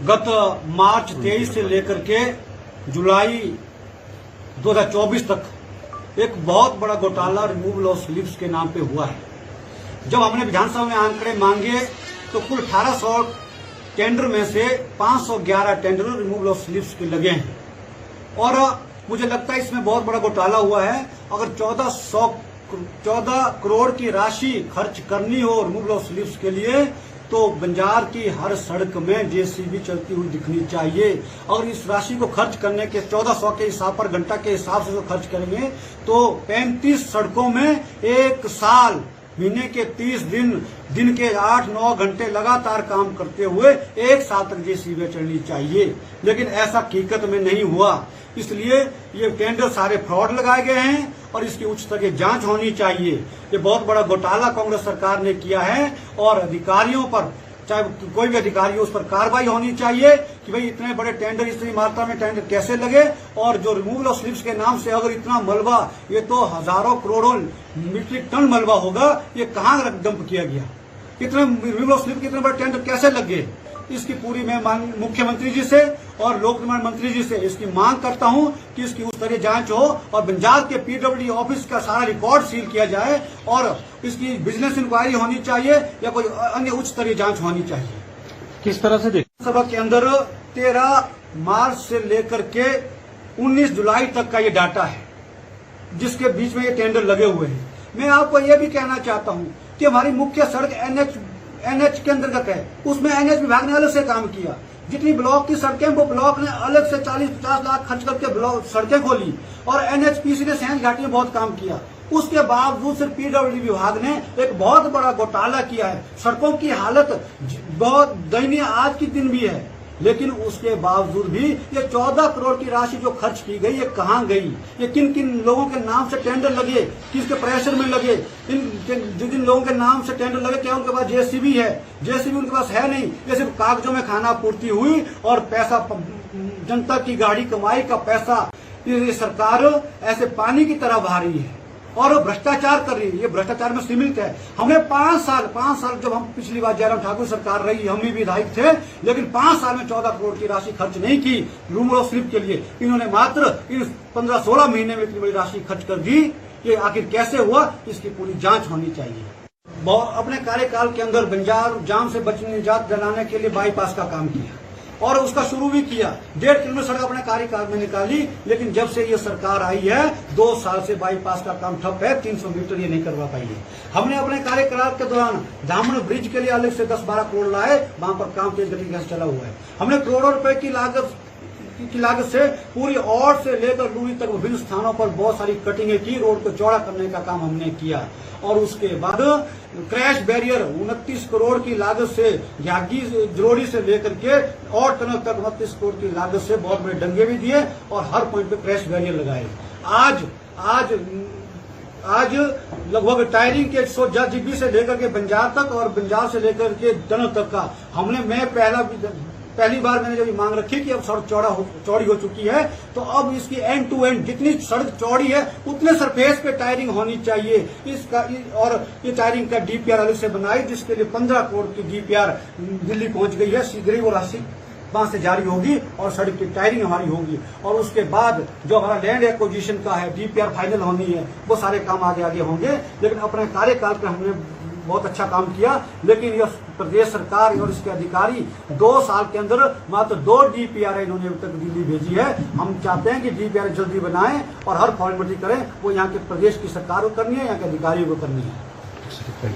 गत मार्च 23 से लेकर के जुलाई 2024 तक एक बहुत बड़ा घोटाला रिमूवल ऑफ स्लिप्स के नाम पे हुआ है। जब हमने विधानसभा में आंकड़े मांगे तो कुल 1800 टेंडर में से 511 टेंडर रिमूवल ऑफ स्लिप्स के लगे हैं और मुझे लगता है इसमें बहुत बड़ा घोटाला हुआ है। अगर 14 करोड़ की राशि खर्च करनी हो रिमूवल ऑफ स्लिप्स के लिए तो बंजार की हर सड़क में जेसीबी चलती हुई दिखनी चाहिए। और इस राशि को खर्च करने के 1400 के हिसाब पर घंटा के हिसाब से जो खर्च करेंगे तो 35 सड़कों में एक साल महीने के 30 दिन के 8-9 घंटे लगातार काम करते हुए एक साल तक जेसीबी चलनी चाहिए। लेकिन ऐसा हकीकत में नहीं हुआ, इसलिए ये टेंडर सारे फ्रॉड लगाए गए हैं और इसकी उच्च स्तरीय जांच होनी चाहिए। ये बहुत बड़ा घोटाला कांग्रेस सरकार ने किया है और अधिकारियों पर, चाहे कोई भी अधिकारी हो, उस पर कार्रवाई होनी चाहिए कि भाई इतने बड़े टेंडर, इतनी मात्रा में टेंडर कैसे लगे। और जो रिमूवल ऑफ स्लिप्स के नाम से अगर इतना मलबा, ये तो हजारों करोड़ों मीट्रिक टन मलबा होगा, ये कहाँ डंप किया गया? इतने रिमूवल ऑफ स्लिप के इतने बड़े टेंडर कैसे लग गए? इसकी पूरी मैं मुख्यमंत्री जी से और लोक निर्माण मंत्री जी से इसकी मांग करता हूं कि इसकी उच्च स्तरीय जांच हो और बंजार के पीडब्ल्यूडी ऑफिस का सारा रिकॉर्ड सील किया जाए और इसकी बिजनेस इंक्वायरी होनी चाहिए या कोई अन्य उच्च स्तरीय जांच होनी चाहिए। किस तरह से देख सभा के अंदर 13 मार्च से लेकर के 19 जुलाई तक का ये डाटा है जिसके बीच में ये टेंडर लगे हुए हैं। मैं आपको ये भी कहना चाहता हूं कि हमारी मुख्य सड़क एनएच के अंतर्गत है, उसमें एनएच विभाग ने अलग से काम किया। जितनी ब्लॉक की सड़कें वो ब्लॉक ने अलग से 40-50 लाख खर्च करके ब्लॉक सड़कें खोली और एनएचपीसी ने सैंज घाटी में बहुत काम किया। उसके बावजूद सिर्फ पीडब्ल्यूडी विभाग ने एक बहुत बड़ा घोटाला किया है। सड़कों की हालत बहुत दयनीय आज के दिन भी है, लेकिन उसके बावजूद भी ये 14 करोड़ की राशि जो खर्च की गई ये कहाँ गई? ये किन किन लोगों के नाम से टेंडर लगे, किसके प्रेशर में लगे? जिन लोगों के नाम से टेंडर लगे क्या उनके पास जेसीबी है? जेसीबी उनके पास है नहीं, ये सिर्फ कागजों में खाना पूर्ति हुई और पैसा, जनता की गाड़ी कमाई का पैसा ये सरकार ऐसे पानी की तरह बहा रही है और भ्रष्टाचार कर रही है। ये भ्रष्टाचार में सीमित है। हमने 5 साल जब हम पिछली बार जयराम ठाकुर सरकार रही, हम भी विधायक थे, लेकिन 5 साल में 14 करोड़ की राशि खर्च नहीं की रिमूवल ऑफ स्लिप के लिए। इन्होंने मात्र इन 15-16 महीने में इतनी बड़ी राशि खर्च कर दी। ये आखिर कैसे हुआ, इसकी पूरी जांच होनी चाहिए। अपने कार्यकाल के अंदर बंजार जाम से बचने, निजात दिलाने के लिए बाईपास का काम किया और उसका शुरू भी किया। 1.5 किलोमीटर सड़क अपने कार्यकाल में निकाली, लेकिन जब से ये सरकार आई है 2 साल से बाईपास का काम ठप है। 300 मीटर ये नहीं करवा पाई है। हमने अपने कार्यकाल के दौरान दामन ब्रिज के लिए अलग से 10-12 करोड़ लाए, वहां पर काम तेज गति से चला हुआ है। हमने करोड़ों रुपए की लागत से पूरी औड़ से लेकर लूरी तक विभिन्न स्थानों पर बहुत सारी कटिंगें की, रोड को चौड़ा करने का काम हमने किया। और उसके बाद क्रैश बैरियर 29 करोड़ की लागत से यागी जरोड़ी से लेकर के और टनल तक 29 करोड़ की लागत से बहुत बड़े डंगे भी दिए और हर पॉइंट पे क्रैश बैरियर लगाए। आज लगभग टायरिंग के 100 जीबी से लेकर के बंजार तक और बंजार से लेकर के टनल तक का पहली बार मैंने जब मांग रखी कि अब सड़क चौड़ी हो चुकी है तो अब इसकी एंड टू एंड जितनी सड़क चौड़ी है उतने सरफेस पे टायरिंग होनी चाहिए। और ये टायरिंग का डीपीआर अलग से बनाई, जिसके लिए 15 करोड़ की डीपीआर दिल्ली पहुंच गई है। शीघ्र ही वो राशि वहां से जारी होगी और सड़क की टायरिंग हमारी होगी। और उसके बाद जो हमारा लैंड एक्विजिशन का है, डीपीआर फाइनल होनी है, वो सारे काम आगे होंगे। लेकिन अपने कार्यकाल पे हमने बहुत अच्छा काम किया, लेकिन यह प्रदेश सरकार और इसके अधिकारी 2 साल के अंदर मात्र 2 डीपीआर इन्होंने अब तक दिल्ली भेजी है। हम चाहते हैं कि डीपीआर जल्दी बनाएं और हर फॉर्मेलिटी करें, वो यहाँ के प्रदेश की सरकार को करनी है, यहाँ के अधिकारियों को करनी है।